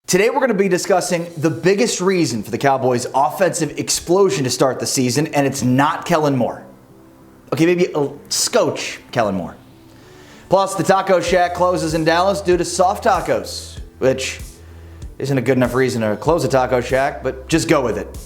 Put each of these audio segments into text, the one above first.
Today we're going to be discussing the biggest reason for the Cowboys' offensive explosion to start the season, and it's not Kellen Moore. Okay, maybe a scotch Kellen Moore. Plus, the Taco Shack closes in Dallas due to soft tacos, which isn't a good enough reason to close a Taco Shack, but just go with it.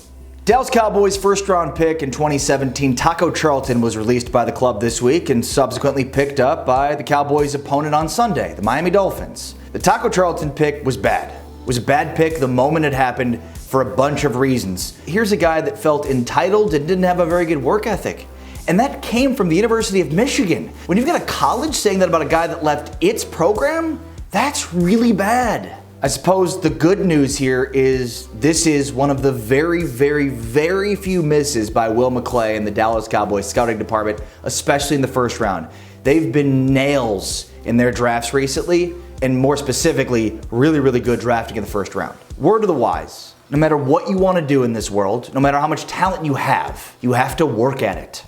Dallas Cowboys' first-round pick in 2017, Taco Charlton, was released by the club this week and subsequently picked up by the Cowboys' opponent on Sunday, the Miami Dolphins. The Taco Charlton pick was bad. It was a bad pick the moment it happened for a bunch of reasons. Here's a guy that felt entitled and didn't have a very good work ethic. And that came from the University of Michigan. When you've got a college saying that about a guy that left its program, that's really bad. I suppose the good news here is this is one of the very, very, very few misses by Will McClay and the Dallas Cowboys scouting department, especially in the first round. They've been nails in their drafts recently, and more specifically, really, really good drafting in the first round. Word to the wise, no matter what you want to do in this world, no matter how much talent you have to work at it.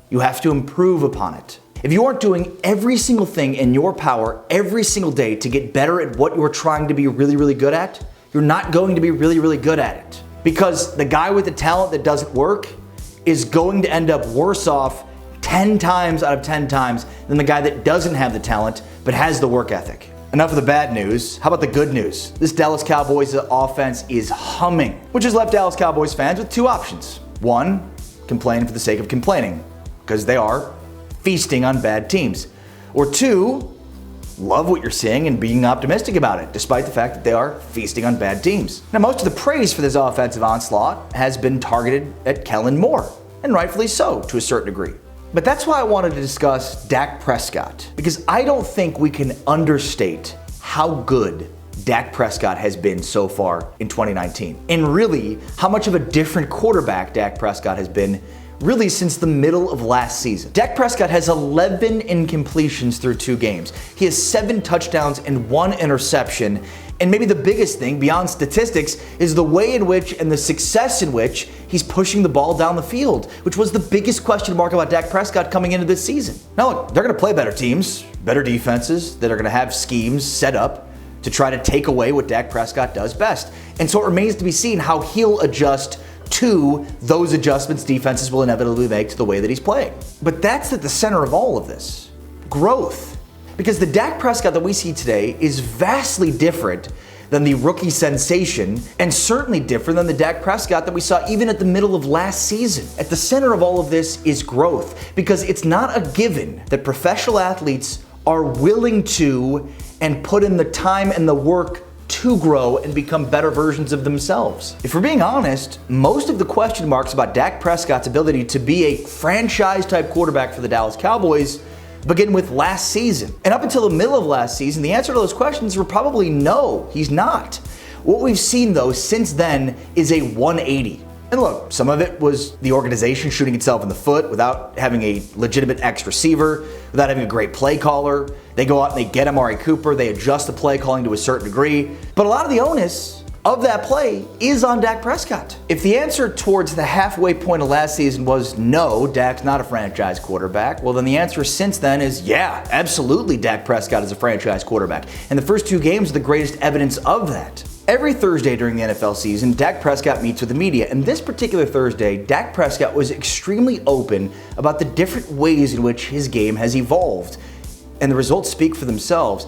You have to improve upon it. If you aren't doing every single thing in your power every single day to get better at what you're trying to be really, really good at, you're not going to be really, really good at it. Because the guy with the talent that doesn't work is going to end up worse off 10 times out of 10 times than the guy that doesn't have the talent but has the work ethic. Enough of the bad news. How about the good news? This Dallas Cowboys offense is humming, which has left Dallas Cowboys fans with two options. One, complain for the sake of complaining, because they are feasting on bad teams. Or two, love what you're seeing and being optimistic about it, despite the fact that they are feasting on bad teams. Now, most of the praise for this offensive onslaught has been targeted at Kellen Moore, and rightfully so to a certain degree. But that's why I wanted to discuss Dak Prescott, because I don't think we can understate how good Dak Prescott has been so far in 2019. And really, how much of a different quarterback Dak Prescott has been really since the middle of last season. Dak Prescott has 11 incompletions through 2 games. He has 7 touchdowns and 1 interception. And maybe the biggest thing beyond statistics is the way in which and the success in which he's pushing the ball down the field, which was the biggest question mark about Dak Prescott coming into this season. Now look, they're going to play better teams, better defenses that are going to have schemes set up to try to take away what Dak Prescott does best. And so it remains to be seen how he'll adjust to those adjustments defenses will inevitably make to the way that he's playing. But that's at the center of all of this. Growth. Because the Dak Prescott that we see today is vastly different than the rookie sensation, and certainly different than the Dak Prescott that we saw even at the middle of last season. At the center of all of this is growth, because it's not a given that professional athletes are willing to and put in the time and the work to grow and become better versions of themselves. If we're being honest, most of the question marks about Dak Prescott's ability to be a franchise-type quarterback for the Dallas Cowboys begin with last season. And up until the middle of last season, the answer to those questions were probably no, he's not. What we've seen though since then is a 180. And look, some of it was the organization shooting itself in the foot without having a legitimate X receiver, without having a great play caller. They go out and they get Amari Cooper, they adjust the play calling to a certain degree. But a lot of the onus of that play is on Dak Prescott. If the answer towards the halfway point of last season was no, Dak's not a franchise quarterback, well then the answer since then is yeah, absolutely Dak Prescott is a franchise quarterback. And the first 2 games are the greatest evidence of that. Every Thursday during the NFL season, Dak Prescott meets with the media, and this particular Thursday, Dak Prescott was extremely open about the different ways in which his game has evolved, and the results speak for themselves.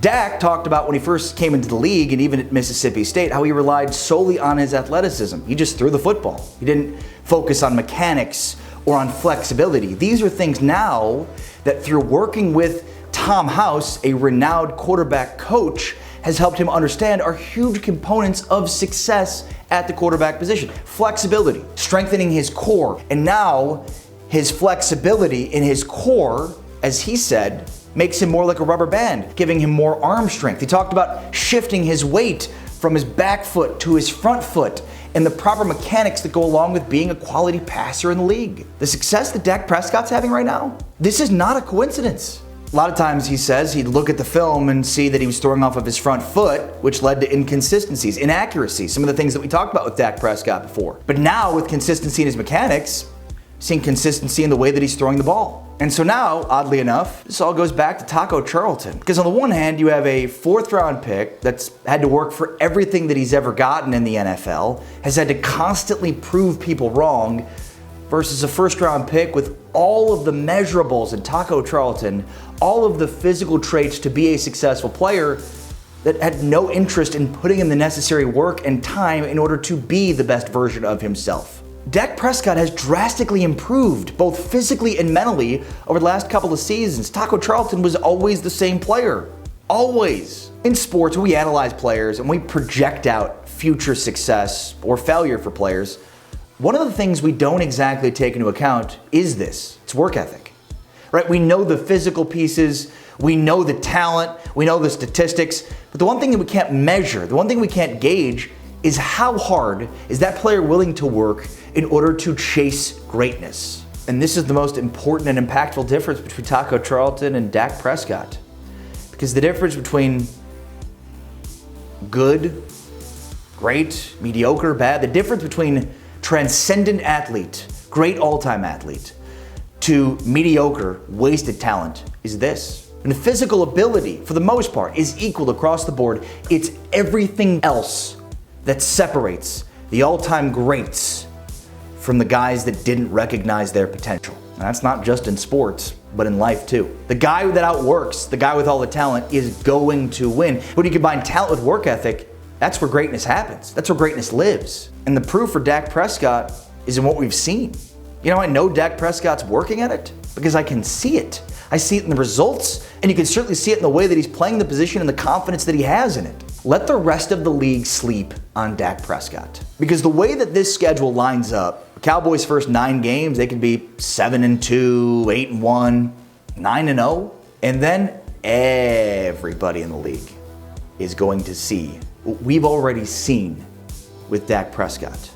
Dak talked about when he first came into the league and even at Mississippi State, how he relied solely on his athleticism. He just threw the football. He didn't focus on mechanics or on flexibility. These are things now that through working with Tom House, a renowned quarterback coach, has helped him understand are huge components of success at the quarterback position. Flexibility, strengthening his core, and now his flexibility in his core, as he said, makes him more like a rubber band, giving him more arm strength. He talked about shifting his weight from his back foot to his front foot and the proper mechanics that go along with being a quality passer in the league. The success that Dak Prescott's having right now, this is not a coincidence. A lot of times he says he'd look at the film and see that he was throwing off of his front foot, which led to inconsistencies, inaccuracies, some of the things that we talked about with Dak Prescott before. But now with consistency in his mechanics, seeing consistency in the way that he's throwing the ball. And so now, oddly enough, this all goes back to Taco Charlton. Because on the one hand, you have a 4th-round pick that's had to work for everything that he's ever gotten in the NFL, has had to constantly prove people wrong, versus a 1st-round pick with all of the measurables in Taco Charlton, all of the physical traits to be a successful player, that had no interest in putting in the necessary work and time in order to be the best version of himself. Dak Prescott has drastically improved, both physically and mentally, over the last couple of seasons. Taco Charlton was always the same player. Always. In sports, we analyze players and we project out future success or failure for players. One of the things we don't exactly take into account is this. It's work ethic. Right? We know the physical pieces, we know the talent, we know the statistics, but the one thing that we can't measure, the one thing we can't gauge is how hard is that player willing to work in order to chase greatness. And this is the most important and impactful difference between Taco Charlton and Dak Prescott. Because the difference between good, great, mediocre, bad, the difference between transcendent athlete, great all-time athlete, to mediocre, wasted talent is this. And the physical ability, for the most part, is equal across the board. It's everything else that separates the all-time greats from the guys that didn't recognize their potential. And that's not just in sports, but in life too. The guy that outworks, the guy with all the talent, is going to win. When you combine talent with work ethic, that's where greatness happens. That's where greatness lives. And the proof for Dak Prescott is in what we've seen. You know, I know Dak Prescott's working at it because I can see it. I see it in the results, and you can certainly see it in the way that he's playing the position and the confidence that he has in it. Let the rest of the league sleep on Dak Prescott. Because the way that this schedule lines up, Cowboys' first 9 games, they could be 7-2, 8-1, 9-0, and then everybody in the league is going to see what we've already seen with Dak Prescott.